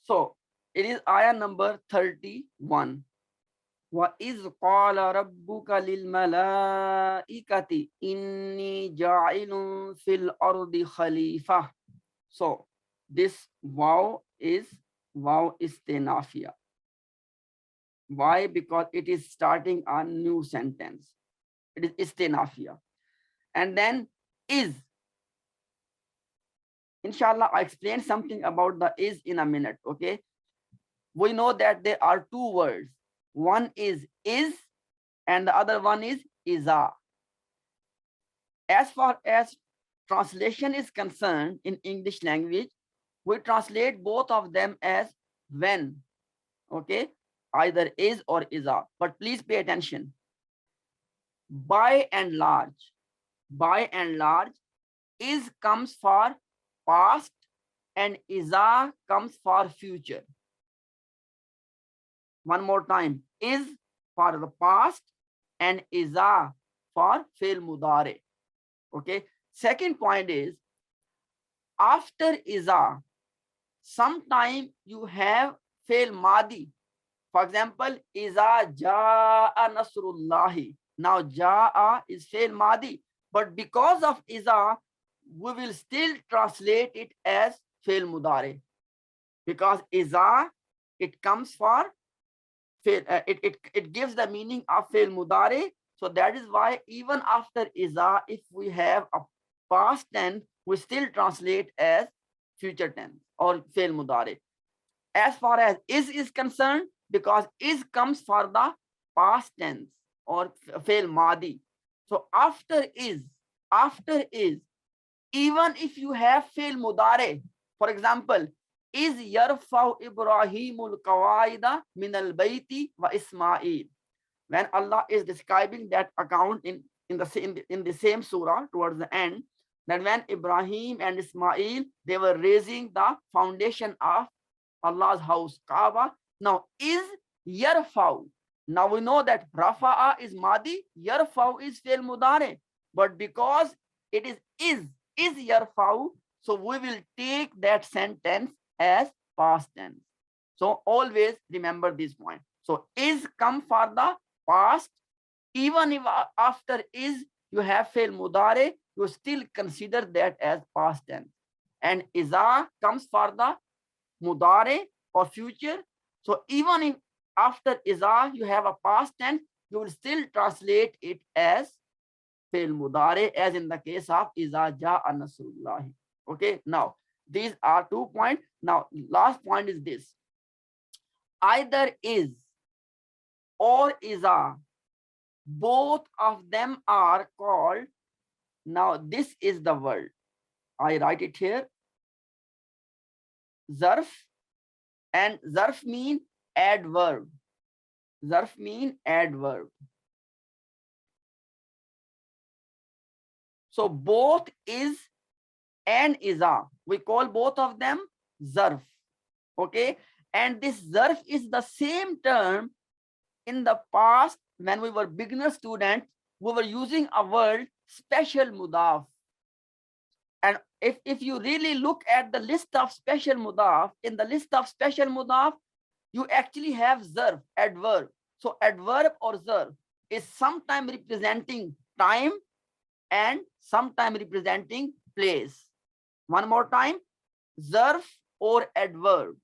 So it is ayah number 31. وَإِذْ قَالَ رَبُّكَ لِلْمَلَائِكَةِ إِنِّي جَاعِلٌ فِي الْأَرْضِ خَلِيفَةً. So this wow is wow istinafia. Why? Because it is starting a new sentence. It is istinafia. And then is. Inshallah, I explain something about the is in a minute. Okay. We know that there are two words. One is and the other one is iza. As far as translation is concerned in English language, we translate both of them as when. Okay, either is or iza. But please pay attention. By and large, is comes for past and iza comes for future. One more time, is for the past and iza for fail mudare. Okay. Second point is, after iza, sometime you have fail madi. For example, iza jaa nasrullahi. Now jaa is fail madi, but because of iza, we will still translate it as fail mudare, because iza, it comes for fail, it gives the meaning of fail mudare. So that is why even after iza, if we have a past tense, we still translate as future tense or fail mudare. As far as is concerned, because is comes for the past tense or fail madi. So after is, even if you have fail mudare, for example, is yarfau Ibrahimul qawaida min al bayti wa Ismail. When Allah is describing that account in the same surah towards the end, that when Ibrahim and Ismail, they were raising the foundation of Allah's house, Kaaba. Now is yarfau. Now we know that rafa'a is madi, yarfau is fail mudare. But because it is yarfau, so we will take that sentence as past tense. So always remember this point. So is come for the past. Even if after is you have fail mudare, you still consider that as past tense. And iza comes for the mudare or future. So even if after iza you have a past tense, you will still translate it as fail mudare, as in the case of iza jaa nasrullahi. Okay, now these are 2 points. Now last point is this: either is or iza, both of them are called. Now this is the word, I write it here, zarf. And zarf mean adverb. Zarf mean adverb. So both is and iza, we call both of them zarf. Okay, and this zarf is the same term in the past. When we were beginner students, we were using a word special mudaf. And if you really look at the list of special mudaf, in the list of special mudaf, you actually have zarf, adverb. So adverb or zarf is sometimes representing time and sometimes representing place. One more time, zarf or adverb,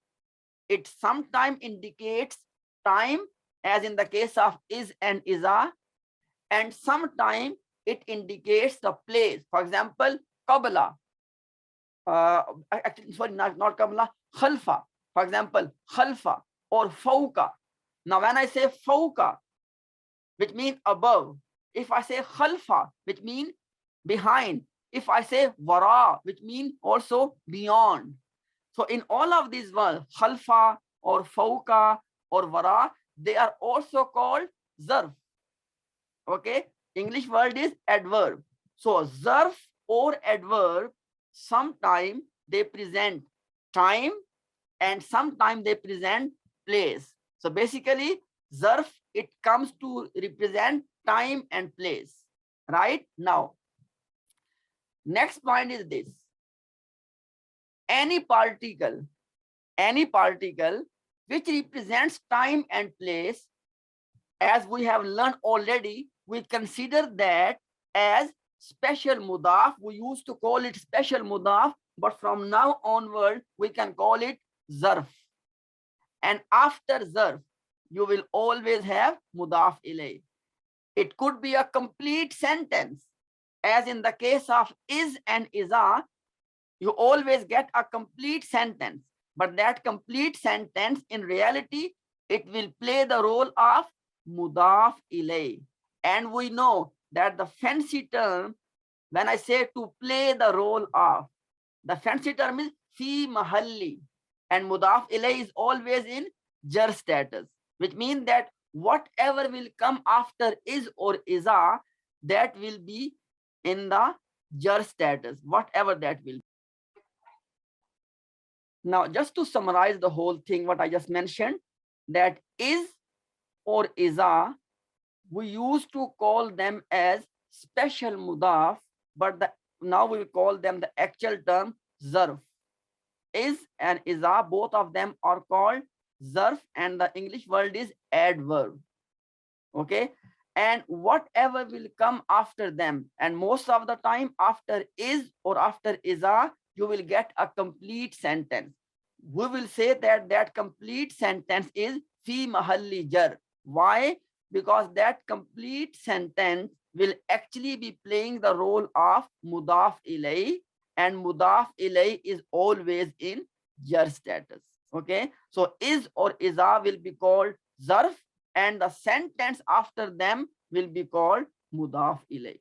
it sometimes indicates time, as in the case of is and iza, and sometimes it indicates the place. For example, qabla, sorry, not qabla, khalfa. For example, khalfa or fawqa. Now when I say fawqa, which means above, if I say khalfa, which means behind, if I say wara, which means also beyond. So in all of these words, khalfa or fawqa or wara, they are also called zarf. Okay, English word is adverb. So zarf or adverb, sometimes they present time and sometimes they present place. So basically zarf, it comes to represent time and place. Right? Now next point is this: any particle any particle which represents time and place, as we have learned already, we consider that as special mudaf. We used to call it special mudaf, but from now onward, we can call it zarf. And after zarf, you will always have mudaf ilay. It could be a complete sentence, as in the case of is and iza, you always get a complete sentence. But that complete sentence, in reality, it will play the role of mudaf ilay. And we know that the fancy term, when I say to play the role of, the fancy term is fi mahalli, and mudaf ilay is always in jar status, which means that whatever will come after is or iza, that will be in the jar status, whatever that will be. Now, just to summarize the whole thing, what I just mentioned, that is or iza, we used to call them as special mudaf, but now we call them the actual term zarf. Is and iza, both of them are called zarf, and the English word is adverb. Okay, and whatever will come after them, and most of the time after is or after iza, you will get a complete sentence. We will say that that complete sentence is fi mahalli jar. Why? Because that complete sentence will actually be playing the role of mudaf ilay, and mudaf ilay is always in jar status. Okay, so is or iza will be called zarf, and the sentence after them will be called mudaf ilay.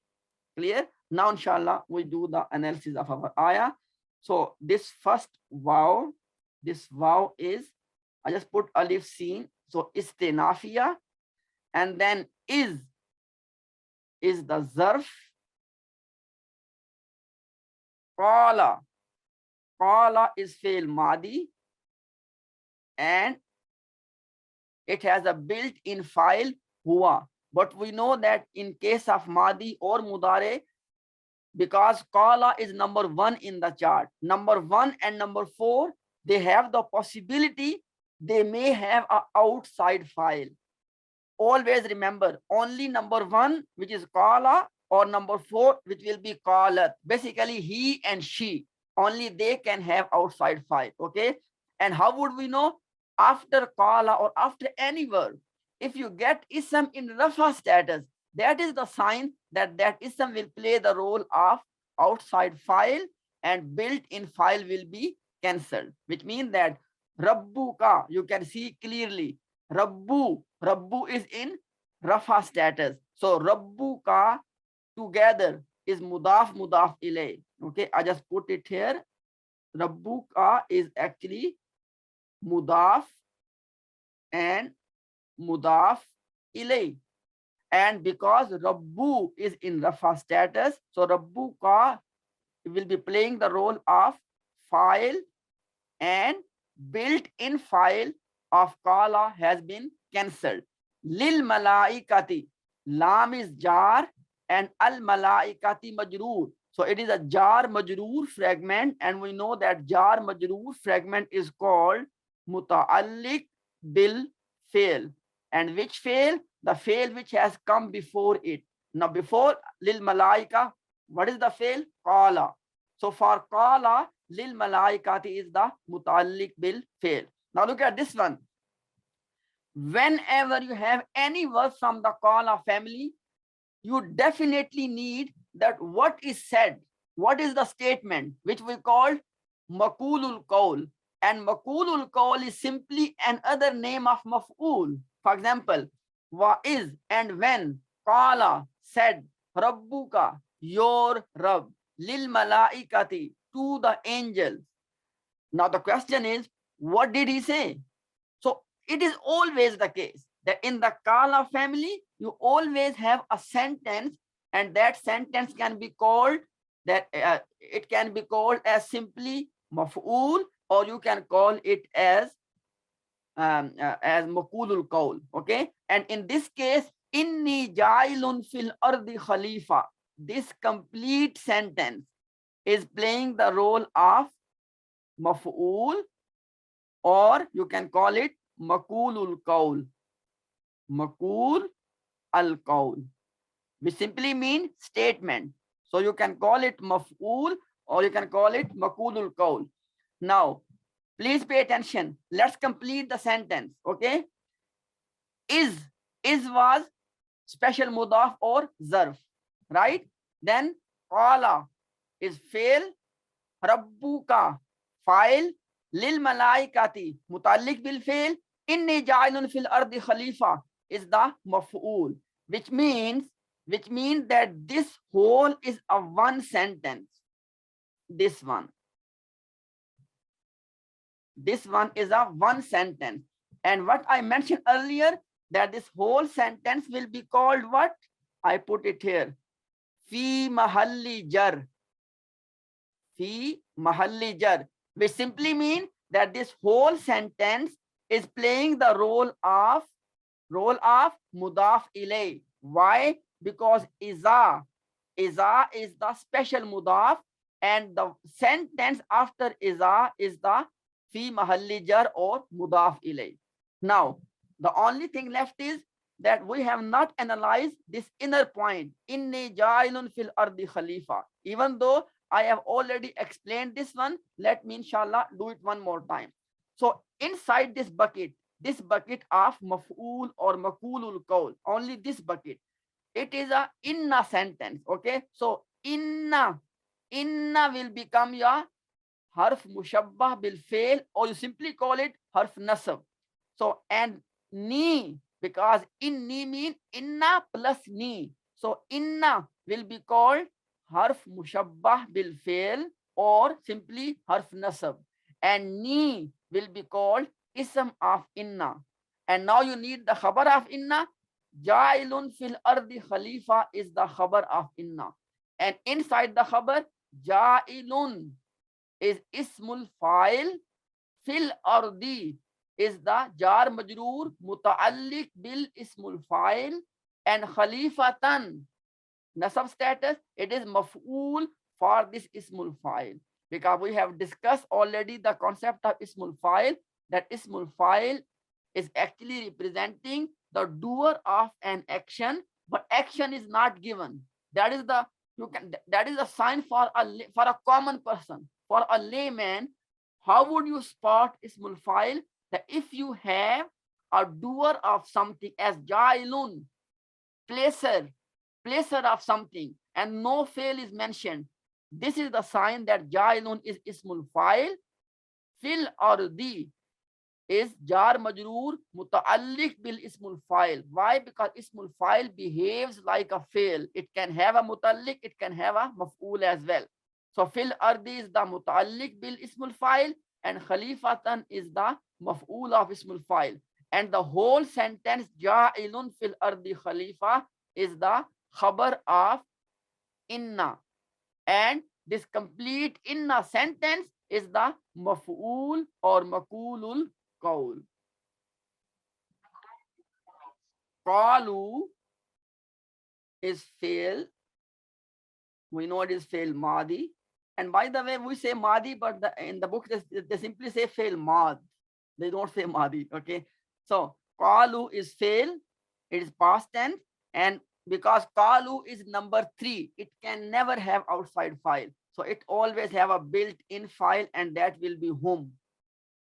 Clear? Now, inshallah, we do the analysis of our ayah. So this first wow, this wow is, I just put alif sin, so istinafiya, and then is the zarf. Qala is fail madi, and it has a built-in file huwa. But we know that in case of madi or mudare, because qala is number 1 in the chart, number 1 and number 4, they have the possibility they may have an outside file. Always remember, only number 1, which is qala, or number 4, which will be qalat. Basically, he and she, only they can have outside file. Okay, and how would we know? After qala or after any verb, if you get ism in rafa status, that is the sign that that ism will play the role of outside file, and built-in file will be cancelled, which means that rabbuka, you can see clearly, rabbu is in rafa status. So rabbuka together is mudaf ilay. Okay, I just put it here. Rabbuka is actually mudaf and mudaf ilay. And because rabbu is in rafa status, so rabbuka will be playing the role of file, and built-in file of qala has been cancelled. Lil malaikati, lam is jar and al malaikati majroor. So it is a jar majroor fragment, and we know that jar majroor fragment is called muta'alliq bil fail. And which fail? The fail which has come before it. Now before lil malaika, what is the fail? Qala. So for qala, lil malaikati is the muta'alliq bil fail. Now look at this one. Whenever you have any verb from the qala family, you definitely need that what is said, what is the statement, which we call maqulul qawl. And maqulul qawl is simply another name of maf'ul. For example, wa is and when, qala said, rabbuka your Rabb, lil malaikati to the angels. Now the question is, what did he say? So it is always the case that in the qala family, you always have a sentence, and that sentence can be called that it can be called as simply maf'ul, or you can call it as maqulul qawl. Okay, and in this case, inni ja'ilun fil ardi khalifa, this complete sentence is playing the role of maf'ul, or you can call it makulul qawl. Makul al qawl, which simply mean statement. So you can call it maf'ul or you can call it makulul qawl. Now, please pay attention. Let's complete the sentence. Okay. Is was special mudaf or zarf, right? Then qala is fail, rabbuka file, lil malaikati mutalik bil fail, inni ja'ilun fil ardi khalifa is the maf'ul, which means that this whole is a one sentence. This one is a one sentence. And what I mentioned earlier, that this whole sentence will be called what? I put it here. Fi mahalli jar. Fi mahalli jar, which simply means that this whole sentence is playing the role of mudaf ilay. Why? Because iza is the special mudaf, and the sentence after iza is the fi mahalli jar or mudaf ilay. Now, the only thing left is that we have not analyzed this inner point, inni ja'ilun fil ardi khalifa. Even though I have already explained this one, let me inshallah do it one more time. So inside this bucket of maf'ul or makulul qawl, only this bucket, it is a inna sentence. Okay, so inna will become your harf mushabbah bil fail, or you simply call it harf nasab. So and ni, because inni mean inna plus ni, so inna will be called harf mushabbah bil fail or simply harf nasab, and ni will be called ism of inna. And now you need the khabar of inna. Ja'ilun fil ardi khalifa is the khabar of inna, and inside the khabar ja'ilun is ismul fa'il, fil ardi is the jar majroor muta'alliq bil ismul fa'il, and khalifatan nasab status, it is maf'ul for this ismul fa'il, because we have discussed already the concept of ismul fa'il, that ismul fa'il is actually representing the doer of an action, but action is not given. That is the a sign for a common person. For a layman, how would you spot ismul fa'il? That if you have a doer of something as ja'ilun, placer of something, and no fail is mentioned, this is the sign that ja'ilun is ismul fa'il. Fil ardi is jar majroor muta'alliq bil ismul fa'il. Why? Because ismul fa'il behaves like a fail. It can have a muta'alliq, it can have a maf'ul as well. So fil ardi is the muta'alliq bil ismul fa'il, and khalifatan is the maf'ul of ismul fa'il. And the whole sentence ja'ilun fil ardi khalifa is the khabar of inna, and this complete inna sentence is the maf'ul or makulul qawl. Qalu is fail. We know it is fail madi. And by the way, we say madi, but in the book they simply say fail mad. They don't say madi. Okay. So qalu is fail. It is past tense, and because qalu is number 3, it can never have outside file. So it always have a built-in file, and that will be hum.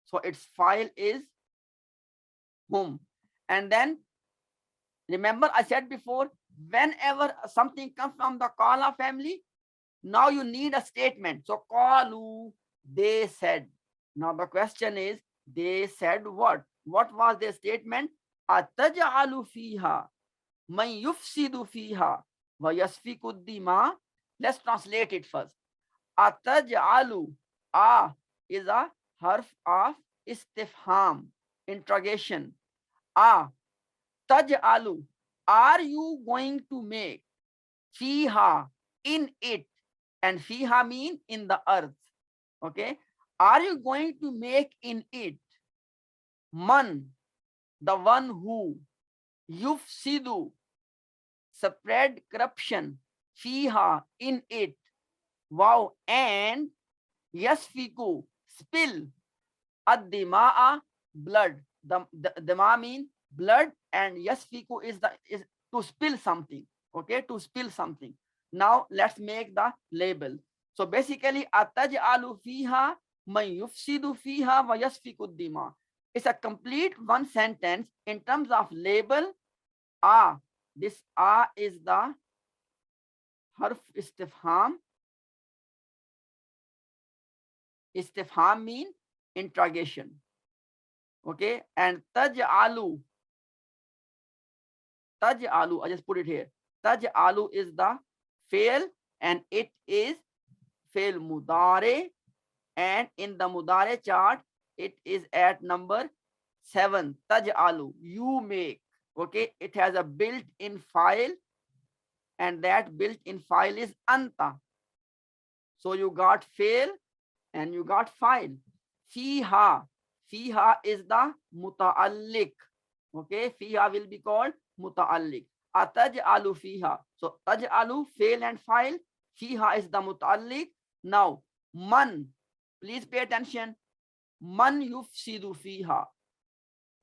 So its file is hum. And then remember I said before, whenever something comes from the qala family, now you need a statement. So qalu, they said. Now the question is, they said what? What was their statement? Ataj'alu fiha man yufsidu fiha wa yasfiku dima. Let's translate it first. Ataj'alu, a is a harf of istifham, interrogation. A, taj'alu, are you going to make, fiha, in it, and fiha mean in the earth. Okay, are you going to make in it, man, the one who, yufsidu, spread corruption, fiha, in it, wow, and yasfiku, spill, Ad-dima'a, blood. The dima mean blood, and yasfiku is to spill something. Okay, to spill something. Now let's make the label. So basically, ataj'alu fiha man yufsidu fiha wa yasfiku ad-dima. It's a complete one sentence in terms of label. This is the harf istifham. Istifham mean interrogation. Okay, and taj'alu, I just put it here. Taj'alu is the fail, and it is fail mudare, and in the mudare chart it is at number 7. Taj'alu, you make. Okay, it has a built-in file, and that built-in file is anta. So you got fail and you got file. Fiha is the muta'alliq. Okay, fiha will be called muta'alliq. Ataj'alu fiha. So taj'alu, fail and file. Fiha is the muta'alliq. Now man, please pay attention. Man yufsidu fiha.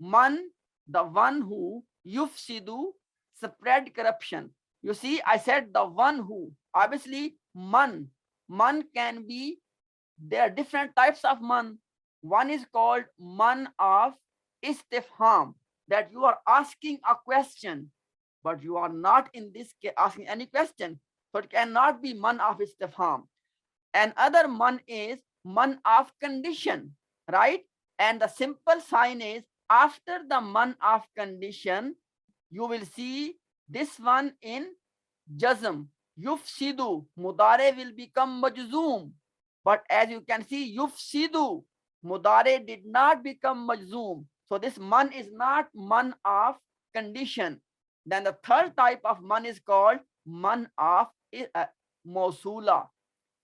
Man, the one who, yufsidu, spread corruption. You see, I said the one who. Obviously, man can be, there are different types of man. One is called man of istifham, that you are asking a question, but you are not in this case asking any question. So it cannot be man of istifham. And other man is man of condition, right? And the simple sign is after the man of condition, you will see this one in jazm. Yufsidu, mudare will become majzoom. But as you can see, yufsidu, mudare did not become majzoom. So this man is not man of condition. Then the third type of man is called man of mausula.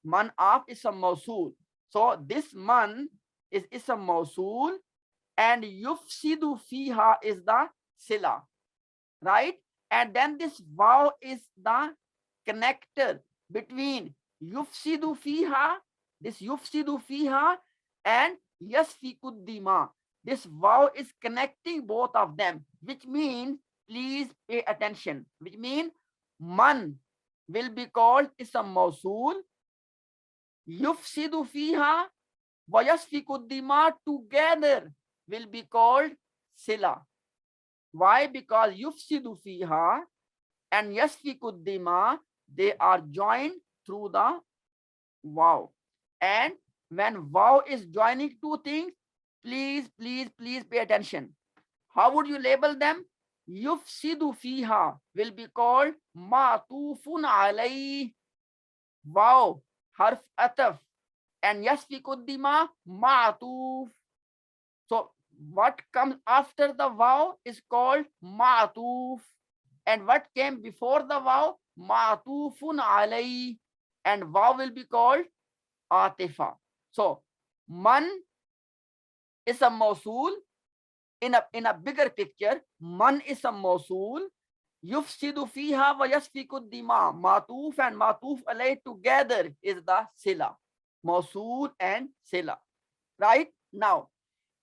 Man of is a mausul. So this man is a mausul, and yufsidu fiha is the sila, right? And then this waw is the connector between yufsidu fiha, this yufsidu fiha, and yasfikud dima. This waw is connecting both of them, which means, please pay attention, which means man will be called ism mausul, yufsidu fiha wa yasfikud dima together will be called sila. Why? Because yufsidu fiha and yasfikud dima, they are joined through the waw. And when waw is joining two things, please pay attention. How would you label them? Yufsidu fiha will be called ma'tufun alayh, waw harf ataf, and yasfikud dima ma'tuf. So what comes after the waw is called ma'tuf, and what came before the waw, ma'tufun alayh, and waw will be called atifa. So man is a mausul. In a bigger picture, man is a mausul. Yufsidu fiha wa yasfiku dima. Matuf and matuf alayh together is the sila. Mausul and sila. Right? Now,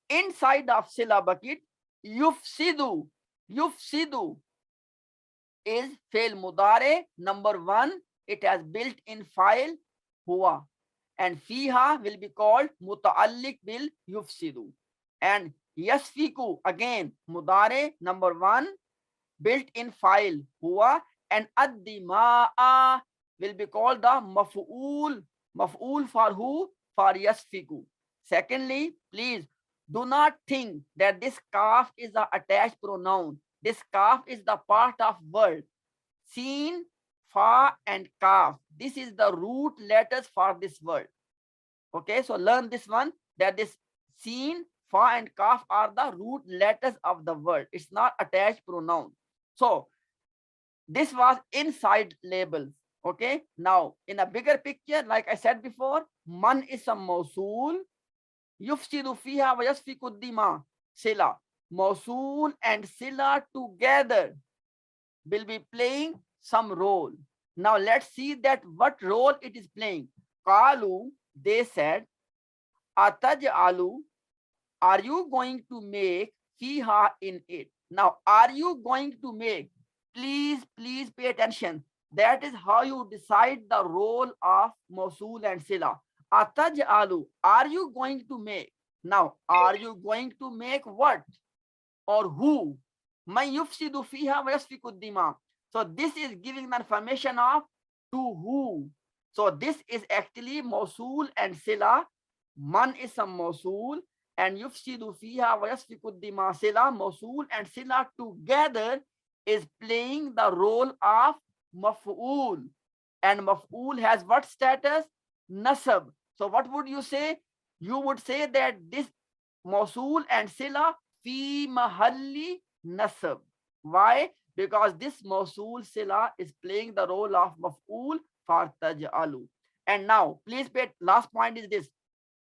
inside of sila bucket, yufsidu is fail mudare. Number 1, it has built-in file huwa, and fiha will be called muta'alliq bil yufsidu. And yasfiku, again mudare, number 1, built-in file huwa, and ad-dima'a will be called the maf'ul. Maf'ul for who? For yasfiku. Secondly, please do not think that this kaf is the attached pronoun. This kaf is the part of word. Sin, fa, and kaf. This is the root letters for this word. Okay, so learn this one, that this sin, fa, and kaf are the root letters of the word. It's not attached pronoun. So this was inside labels. Okay, now in a bigger picture, like I said before, man is a mausul. Yufsidu fiha wa yasfiku dima, sila. Mausul and sila together will be playing some role. Now let's see that what role it is playing. Qalu, they said, ataj'alu are you going to make fiha in it? Now, are you going to make? Please pay attention. That is how you decide the role of Mausul and Sila. Ataj'alu, are you going to make? Now, are you going to make what or who? Man yufsidu fiha wa yasfiku dima. So this is giving the information of to who. So this is actually Mausul and Sila. Man is a Mausul and yufsidu fiha wa yasfiku dima. Sila, Mausul and Sila together is playing the role of maf'ul. And maf'ul has what status? Nasab. So what would you say? You would say that this Mausul and Sila fi mahalli nasab. Why? Because this Mausul Sila is playing the role of maf'ul for taj'alu. And now, please pay, last point is this.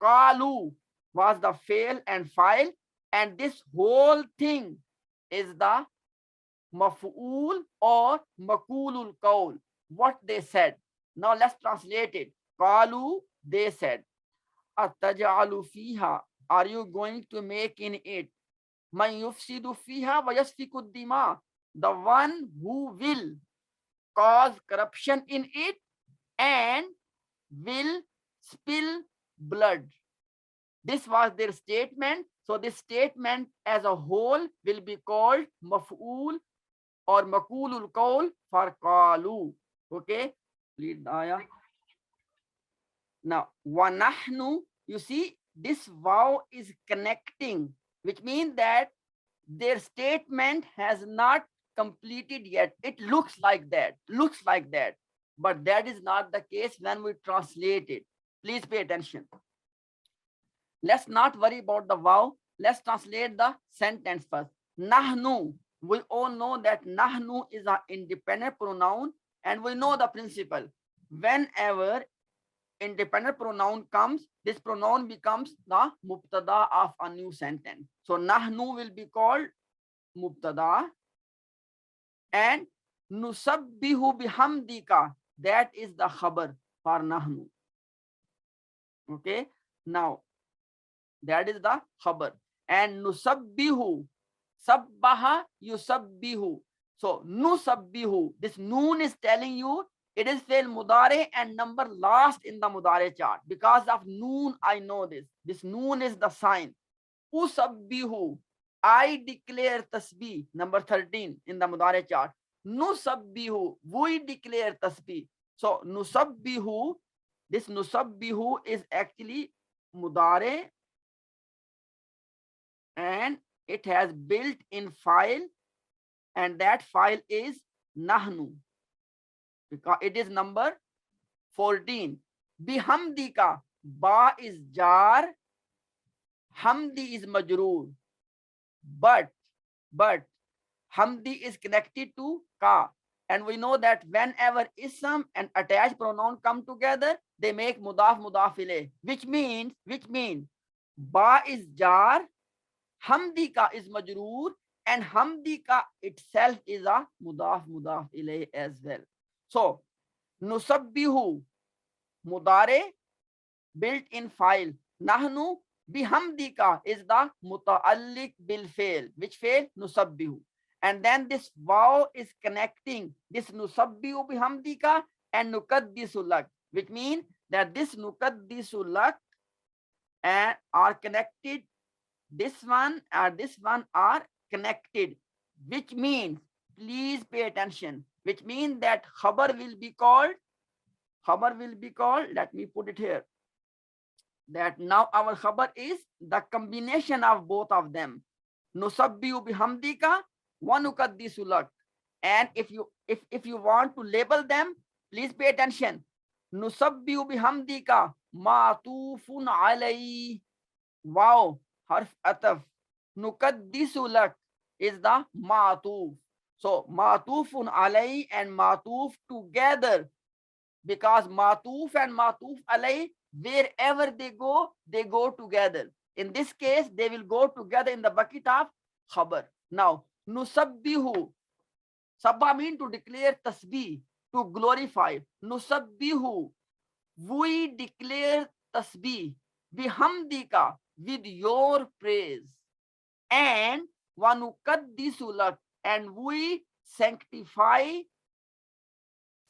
Qalu was the fail and file, and this whole thing is the maf'ul or makulul qawl, what they said. Now let's translate it. Qalu, they said. Ataj'alu fiha, are you going to make in it? Man yufsidu fiha wa yasfiku dima, the one who will cause corruption in it and will spill blood. This was their statement. So this statement as a whole will be called maf'ul or makulul qawl for qalu. Okay, read the ayah. Now, wanahnu, you see, this vow is connecting, which means that their statement has not completed yet. It looks like that, but that is not the case when we translate it. Please pay attention. Let's not worry about the vow. Let's translate the sentence first. Nahnu, we all know that nahnu is an independent pronoun, and we know the principle. Whenever independent pronoun comes, this pronoun becomes the mubtada of a new sentence. So nahnu will be called mubtada, and nusabbihu bihamdika, that is the khabar for nahnu. Okay, now that is the khabar. And nusabbihu, sabbaha yusabbihu. So nusabbihu, this noon is telling you it is fail mudare and number last in the mudare chart. Because of noon, I know this. This noon is the sign. Usabbihu, I declare tasbih, number 13 in the mudare chart. Nusabbihu, we declare tasbih. So nusabbihu, this nusabbihu is actually mudare, and it has built-in file, and that file is nahnu, because it is number 14. Bihamdika, ba is jar, hamdi is majroor, but hamdi is connected to ka, and we know that whenever ism and attached pronoun come together, they make mudaf mudaf ilayh, which means ba is jar, hamdika is majroor, and hamdika itself is a mudaf mudaf ilayh as well. So nusabbihu mudare, built-in file. Nahnu bihamdika is the muta'alliq bil fail. Which fail? Nusabbihu. And then this vow is connecting this nusabbihu bihamdika and nukaddisu lak, which means that this nukaddisu lak and are connected. This one are connected, which means, please pay attention, which means that khabar will be called, let me put it here, that now our khabar is the combination of both of them. Nusabbihu bihamdika wa nukaddisu lak. And if you want to label them, please pay attention. Nusabbihu bihamdika ma'tufun alayhi. Wow, harf ataf. Nukaddisu lak is the ma'tuf. So ma'tufun alayhi and ma'tuf together, because ma'tuf and ma'tuf alayhi, wherever they go together. In this case, they will go together in the bucket of khabar. Now, nusabbihu, sabba mean to declare tasbih, to glorify. Nusabbihu, we declare tasbih. Bihamdika, with your praise, and wanukaddisu lak, and we sanctify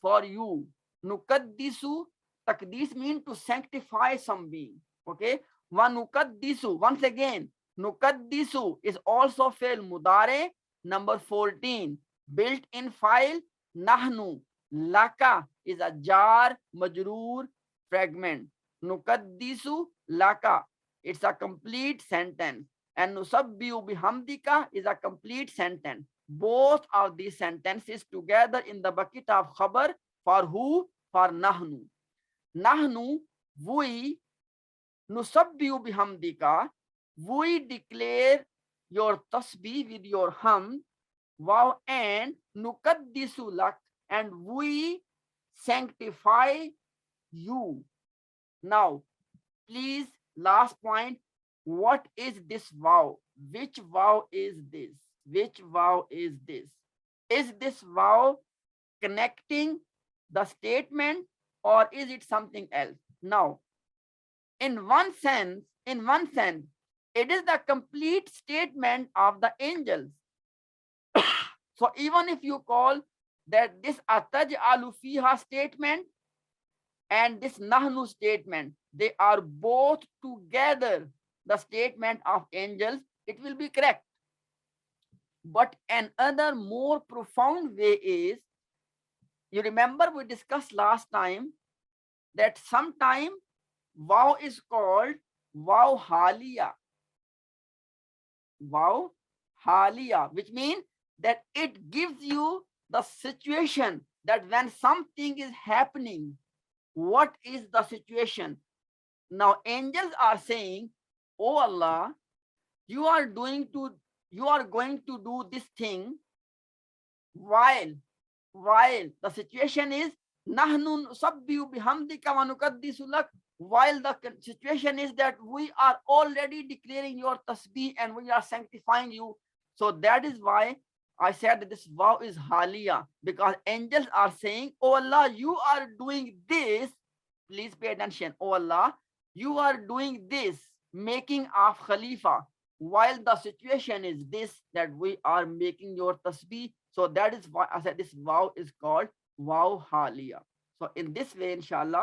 for you. Nukaddisu, takdis means to sanctify some being. Okay. Wanukaddisu, once again, nukaddisu is also fail mudare number 14. Built in file nahnu. Laka is a jar majroor fragment. Nukaddisu laka. It's a complete sentence. And nusabbihu bihamdika is a complete sentence. Both of these sentences together in the bucket of khabar for who? For nahnu. Nahnu, we, nusabbihu bihamdika, we declare your tasbih with your ham, wow, and nukaddisu lak, and we sanctify you. Now, please, last point, what is this vow? Which vow is this? Which vow is this? Is this vow connecting the statement, or is it something else? Now, in one sense, it is the complete statement of the angels. So even if you call that this ataj'alu fiha statement and this nahnu statement, they are both together the statement of angels, it will be correct. But another more profound way is, you remember we discussed last time that sometime vow is called vow haliya. Vow haliya, which means that it gives you the situation that when something is happening, what is the situation? Now angels are saying, oh Allah, you are going to do this thing while the situation is nahnu nusabbihu bihamdika wa nukaddisu lak, while the situation is that we are already declaring your tasbih and we are sanctifying you. So that is why I said that this vow is haliya, because angels are saying, oh Allah, you are doing this. Please pay attention. Oh Allah, you are doing this, making of Khalifa, while the situation is this, that we are making your tasbih. So that is why I said this vow is called vow haliya. So in this way, inshallah,